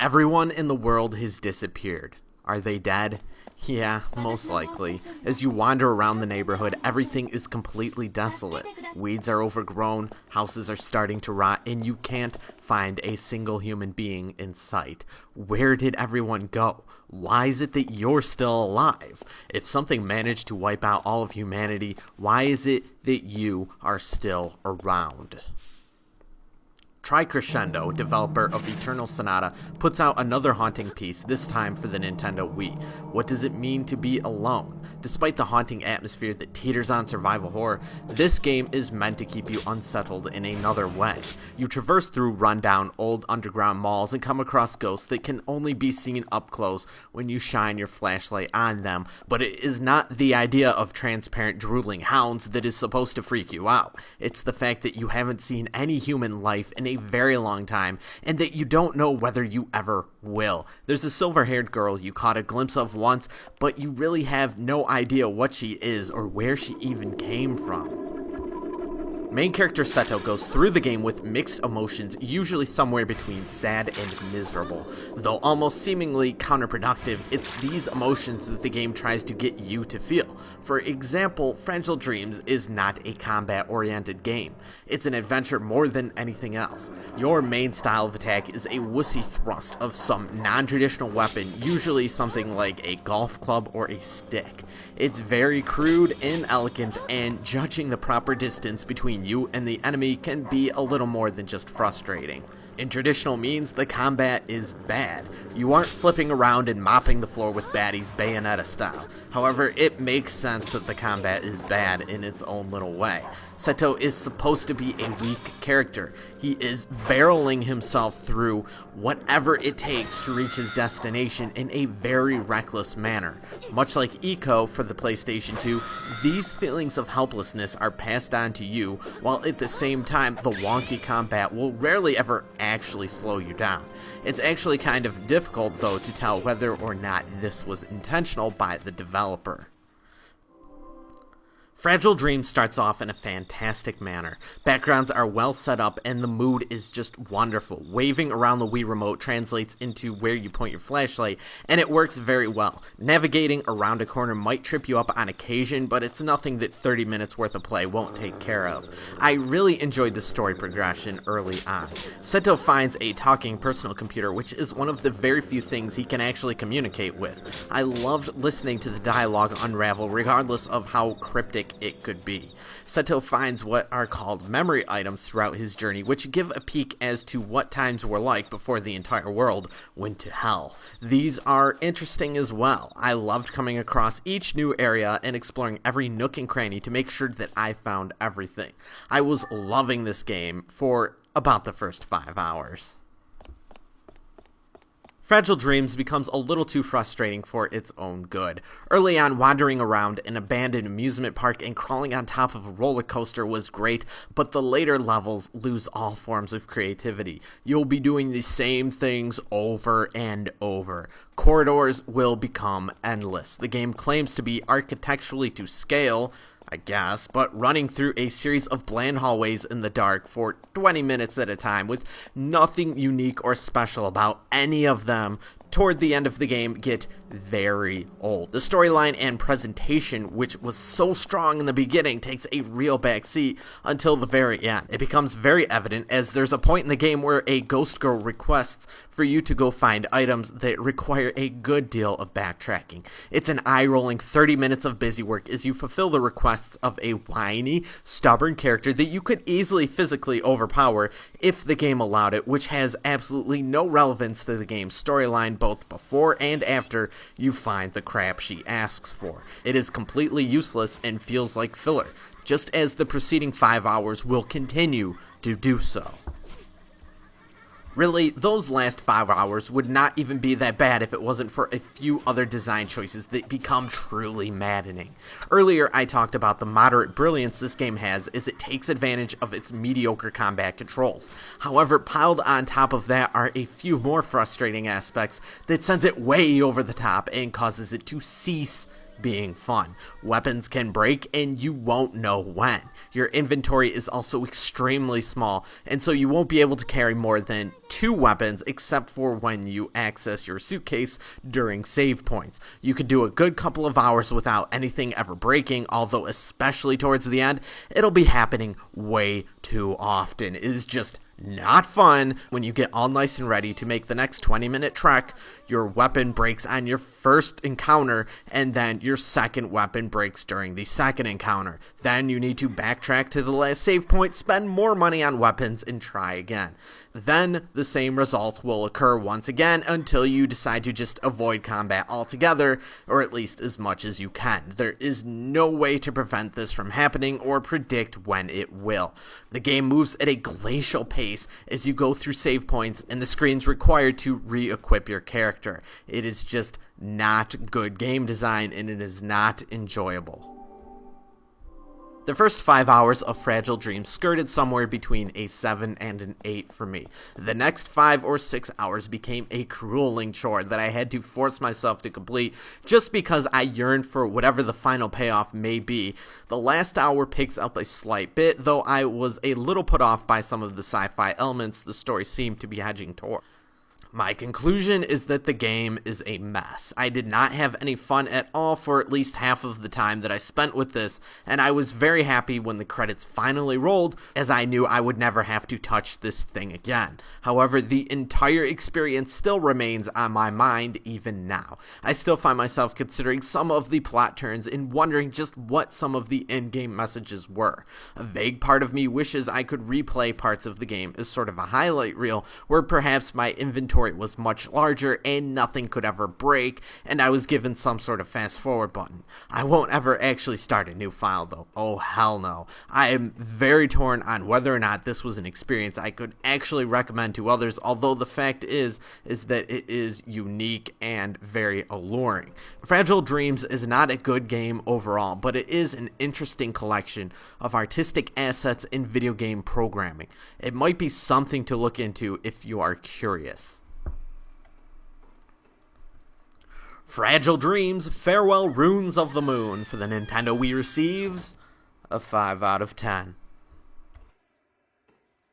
Everyone in the world has disappeared. Are they dead? Yeah, most likely. As you wander around the neighborhood, everything is completely desolate. Weeds are overgrown, houses are starting to rot, and you can't find a single human being in sight. Where did everyone go? Why is it that you're still alive? If something managed to wipe out all of humanity, why is it that you are still around? Crescendo, developer of Eternal Sonata, puts out another haunting piece, this time for the Nintendo Wii. What does it mean to be alone? Despite the haunting atmosphere that teeters on survival horror, this game is meant to keep you unsettled in another way. You traverse through rundown old underground malls and come across ghosts that can only be seen up close when you shine your flashlight on them, but it is not the idea of transparent drooling hounds that is supposed to freak you out. It's the fact that you haven't seen any human life in a very long time, and that you don't know whether you ever will. There's a silver-haired girl you caught a glimpse of once, but you really have no idea what she is or where she even came from. Main character Seto goes through the game with mixed emotions, usually somewhere between sad and miserable. Though almost seemingly counterproductive, it's these emotions that the game tries to get you to feel. For example, Fragile Dreams is not a combat-oriented game. It's an adventure more than anything else. Your main style of attack is a wussy thrust of some non-traditional weapon, usually something like a golf club or a stick. It's very crude, inelegant, and judging the proper distance between you and the enemy can be a little more than just frustrating. In traditional means, the combat is bad. You aren't flipping around and mopping the floor with baddies Bayonetta style. However, it makes sense that the combat is bad in its own little way. Seto is supposed to be a weak character. He is barreling himself through whatever it takes to reach his destination in a very reckless manner. Much like Ico for the PlayStation 2, these feelings of helplessness are passed on to you, while at the same time the wonky combat will rarely ever actually slow you down. It's actually kind of difficult though to tell whether or not this was intentional by the developer. Fragile Dreams starts off in a fantastic manner. Backgrounds are well set up and the mood is just wonderful. Waving around the Wii Remote translates into where you point your flashlight, and it works very well. Navigating around a corner might trip you up on occasion, but it's nothing that 30 minutes worth of play won't take care of. I really enjoyed the story progression early on. Seto finds a talking personal computer, which is one of the very few things he can actually communicate with. I loved listening to the dialogue unravel regardless of how cryptic it could be. Seto finds what are called memory items throughout his journey, which give a peek as to what times were like before the entire world went to hell. These are interesting as well. I loved coming across each new area and exploring every nook and cranny to make sure that I found everything. I was loving this game for about the first 5 hours. Fragile Dreams becomes a little too frustrating for its own good. Early on, wandering around an abandoned amusement park and crawling on top of a roller coaster was great, but the later levels lose all forms of creativity. You'll be doing the same things over and over. Corridors will become endless. The game claims to be architecturally to scale, I guess, but running through a series of bland hallways in the dark for 20 minutes at a time with nothing unique or special about any of them toward the end of the game get very old. The storyline and presentation, which was so strong in the beginning, takes a real backseat until the very end. It becomes very evident as there's a point in the game where a ghost girl requests for you to go find items that require a good deal of backtracking. It's an eye-rolling 30 minutes of busy work as you fulfill the requests of a whiny, stubborn character that you could easily physically overpower if the game allowed it, which has absolutely no relevance to the game's storyline both before and after you find the crap she asks for. It is completely useless and feels like filler, just as the preceding 5 hours will continue to do so. Really, those last 5 hours would not even be that bad if it wasn't for a few other design choices that become truly maddening. Earlier, I talked about the moderate brilliance this game has as it takes advantage of its mediocre combat controls. However, piled on top of that are a few more frustrating aspects that sends it way over the top and causes it to cease being fun. Weapons can break and you won't know when. Your inventory is also extremely small, and so you won't be able to carry more than 2 weapons except for when you access your suitcase during save points. You could do a good couple of hours without anything ever breaking, although especially towards the end, it'll be happening way too often. It is just not fun when you get all nice and ready to make the next 20-minute trek. Your weapon breaks on your first encounter, and then your second weapon breaks during the second encounter. Then you need to backtrack to the last save point, spend more money on weapons, and try again. Then the same results will occur once again until you decide to just avoid combat altogether, or at least as much as you can. There is no way to prevent this from happening or predict when it will. The game moves at a glacial pace as you go through save points and the screens required to re-equip your character. It is just not good game design, and it is not enjoyable. The first 5 hours of Fragile Dreams skirted somewhere between a 7 and an 8 for me. The next 5 or 6 hours became a grueling chore that I had to force myself to complete just because I yearned for whatever the final payoff may be. The last hour picks up a slight bit, though I was a little put off by some of the sci-fi elements the story seemed to be hedging toward. My conclusion is that the game is a mess. I did not have any fun at all for at least half of the time that I spent with this, and I was very happy when the credits finally rolled, as I knew I would never have to touch this thing again. However, the entire experience still remains on my mind even now. I still find myself considering some of the plot turns and wondering just what some of the in-game messages were. A vague part of me wishes I could replay parts of the game as sort of a highlight reel, where perhaps my inventory was much larger and nothing could ever break, and I was given some sort of fast forward button. I won't ever actually start a new file though. Oh hell no. I am very torn on whether or not this was an experience I could actually recommend to others, although the fact is that it is unique and very alluring. Fragile Dreams is not a good game overall, but it is an interesting collection of artistic assets in video game programming. It might be something to look into if you are curious. Fragile Dreams Farewell Runes of the Moon for the Nintendo Wii receives a 5 out of 10.